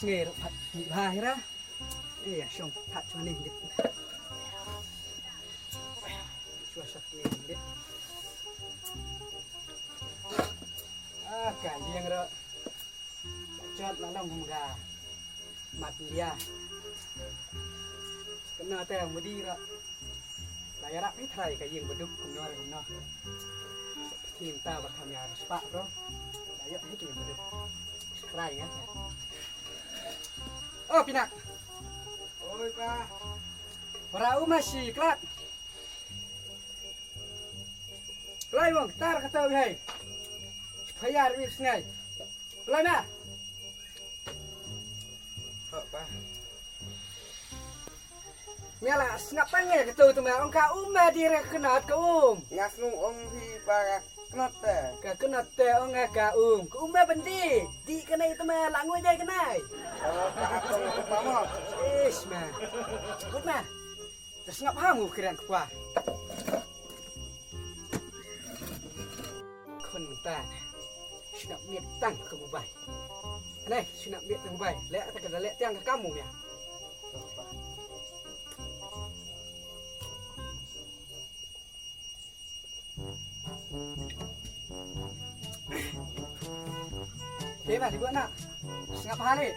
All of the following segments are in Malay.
Sengir pat bahira. Iya, syong pat cuman ini. Suasana ini. Kalian ro. Cot lalang muga. Mat dia. Kena teh mudi ro. Layar apa try kayak yang beduk kuno. Cinta berkami harus pak bro. Ayo ini yang beduk. Try kan. Oh pinak. Oi pak. Perahu masih kelak. Lai bang, tar kata wihai. Bayar wih sengai. Lai na. Oh pak. Nyala ngapain ya ketemu teman orang kau direk kenat kau ngasnung ong hi para knot teh. Kenat teh orang kau bendi di kena itu mah langu aja kenai. Oh pak atong pamo. Is mah. Gut mah. Terus ngap hamu kira kuah. Kontan. Sudah miet tang kamu bay. Aneh, sudah miet tang bay. Lek tak ada lek tiang ke kamu ya. Thế mà thì bữa nào ngập hai đi.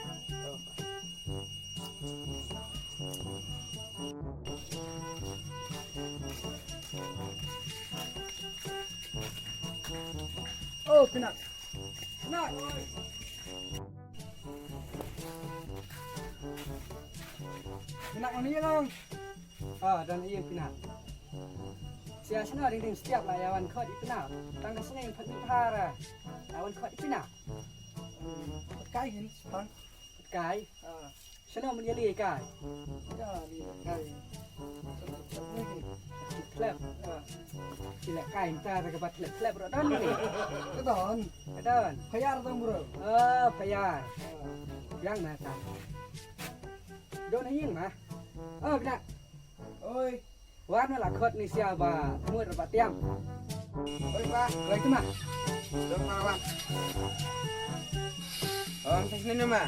Oh, peanut. Peanut. Peanut ini dong. Dan iya peanut. Siapa sana ding setiap layawan kau di peanut. Tangga sana yang penting para. Lawan kau di peanut. Cái gì pan? Cái. Sana menjadi cái. Ya di cái. Klep. Sila cái kita terkepat klep rodan ni. Kedon. Kedon. Bayar dong bro. Bayar. Yang mana? Don hiang mah. Benar. Oi. Warna lah kot ni siapa? Muat dapat tiang. Oi pak. Kalau itu mah. Dong malam. Oh, sini nih mah.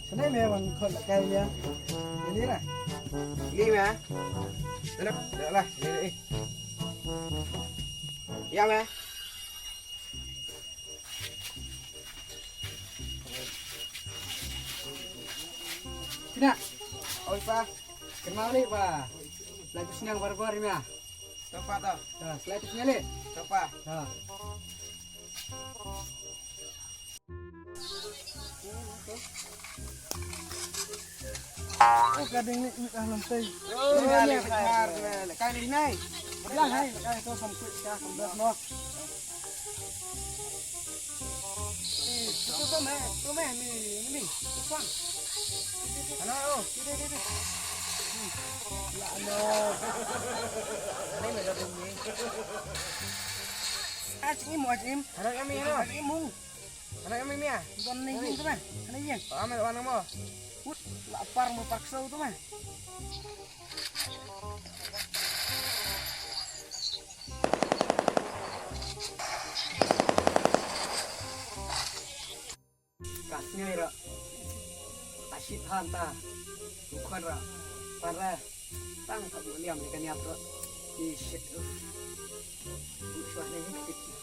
Sana memang kot lah kaya. Ini lah. Ini mah. Dah lah, ini. Ya mah. Tidak. Oi pak. Kenal ni pak. Lagi senang baru-baru ni mah. Tepat tau. Selain itu nyali. Tepat. Oh, kadang ni lantai. Oh, ni besar. Kan di sini. Belah hai, kai tu sampai dah sampai noh. Itu tu meh ni. Tuang. Halo. Ini. Ya no. Ini mah jadi ni. Acing mu acing. Anak kami no. Acing mu. Anak kami ni ah. Bukan ni tu mah. Ana yang. Ambil warna mo. Lapar mau paksa tu mah. Kasnya ira. Asyik hanta. Bukan ra. Para tang kamu liam ni kanya pro. Ni shit. Suara ni kecil.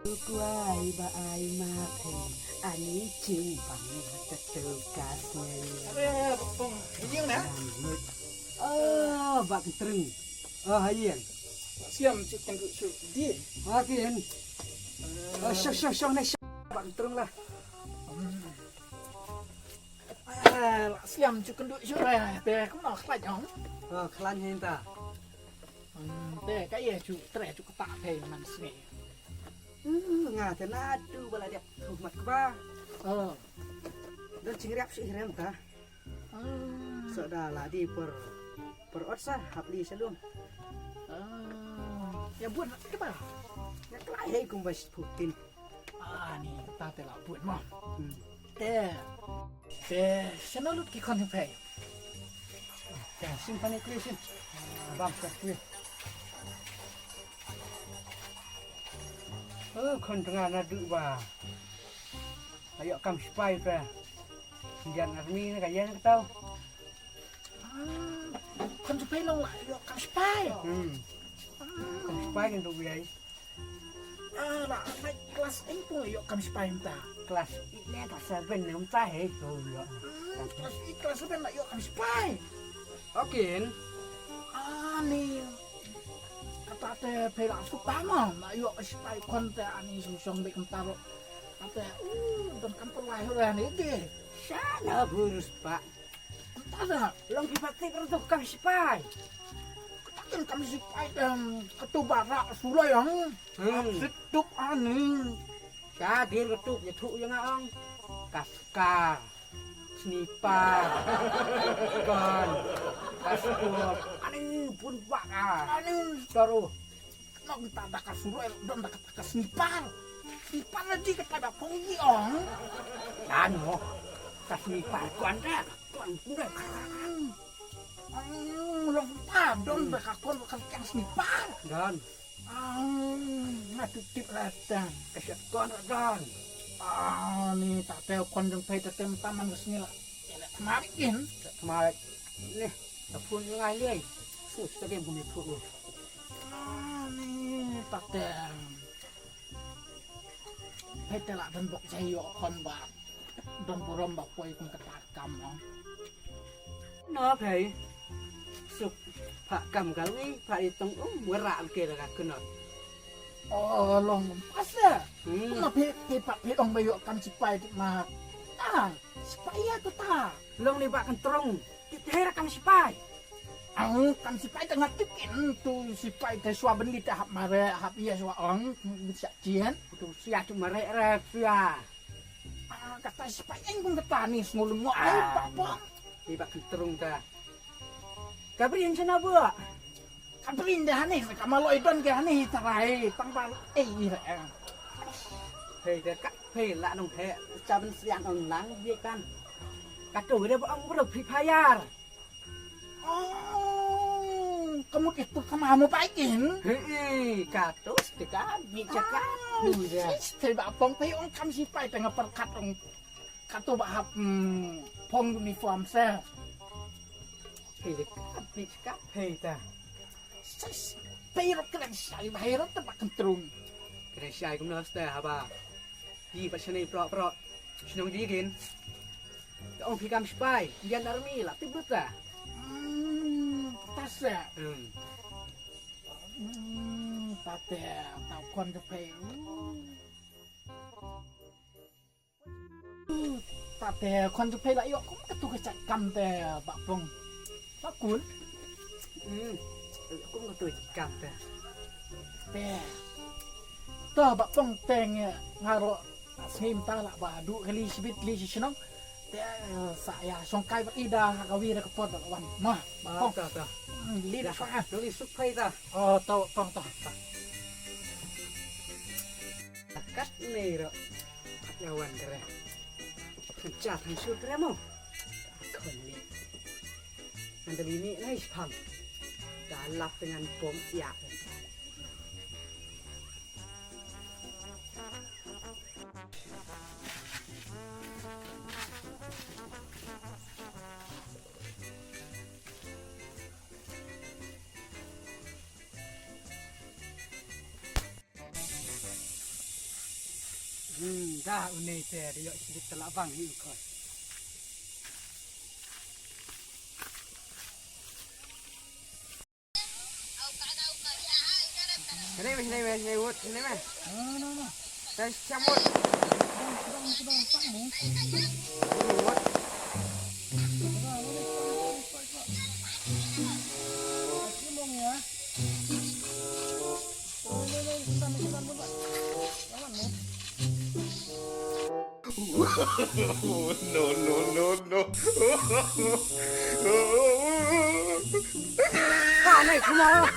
Kuai ba ai mate ani cimpang tetukasnya. Pong. Ini na. Bak tereng. Hayang. Siam cik tengku cik di. Makin. Syok ni bak tereng lah. Siam cik kenduk cik lah. Teh kamu nak kelat jong. Kelan hinta. Teh kaya cik terai cik ketak teh man sini. Ngah tenadu bala dia rumah keba. Dan cingriap sih rem ta. Saudara di per otsa habli selum. Ya buat apa? Ya kelai kumbas Putin. Ni kita telah buat mah. Teh sana lu ki kon pay. Ya simpan equation. Bam ka kuih. Kon tengah nadu ba. ayo kam spy pra jangan army ni kaya nak tahu คนจะไปลงหลายยกกับสไปร์ kam spy kan tu biaya ล่ะในคลาสเอ็งปุ่งยกกับสไปร์มั้งตา kelas ini tak seven ni entah tu ya คลาสอีกคลาสเป็นละยกกับสไปร์ okey นี่กระตาแต่เพลาสุดตามอ่ะละยกกับสไปร์คนแต่อันนี้ส่งเด็กกันตาละแต่โดนกันปลายหัวนี่ดิ sana burus pak ตาเนี่ย long dipaktik tu kam spy กันกับสไปร์กระตุบาระสุเลยอ่ะสิตุบอันนี้ Kadir ketuk ya thuk yang ang kaskar sniper kan kaspor ani pun bakal ani taruh nong tak ada kasur don tak ada sniper lagi kata punggi ong anu kasniper kan dah kan udah long tak don tak kon kan sniper dan mati tip ladang kasih kan dan ni tak tahu kon jeng pay tetem taman kesini lah kemarin kemarin nih tapun ngai lei sus tak game bumi thuk ni tak tahu pay telak dan bok jayo kon bak don borom bak poi kun ketakam ong nó phải sụp phạ cầm cái ấy phải tông mua rạ kia là cái nó long pas ya kenapa pay pak pay ong bayo kan sipai ma sipai ya tu ta long ni bak kentrong kita kam sipai ang kan sipai tengah tikin tu sipai te swa beli ta hap mare hap iya swa ong bisa jian tu sia cuma rek sia kata sipai eng pun kata ni ngulung ngok pak bang ni bak kentrong ta kabrin sana buat kabrin dah ni kamalo idon ke ni tarai tangpal hei dekat hei lah nong hei caben siang nong lang dia kan katu dia bang udah prepare kamu itu kamu paikin hei katu sedekat bicara dia saya bapong pay ong kam sipai tengah perkat ong katu bahap pong uniform saya hei dekat bicara hei ta Pero kena saya bayar tempat kentrung. Kena saya cũng nói apa? Di pasal ni pro senang digin. Ông phi cam spy, Indian Army lah, tibut lah. Tas ya. Tate, tau kon ke pay. Tate kon ke pay lah yo, kung ketu kecak kam te bakpong. Bakun. Cũng có tuổi cảm ta. Te. Ta bakpong teng ngaro sim ta la ba du kali sibit li sinong. Te saya songkai ba ida kawi ra kapot wan. Mah, bakpong Ta. li da fa. Nó đi xúc phay ta. Tau pong ta. Cắt này rồi. Lawan kere. Kencah thằng sud kere mau. Kon ni. Nanti ini nice pam. Dalap dengan bom ya. Dah unai teh dia sedikit telabang ni kau. Sini Wood, sini mah. No. Saya camut. Wood. No. Ah, naik semua.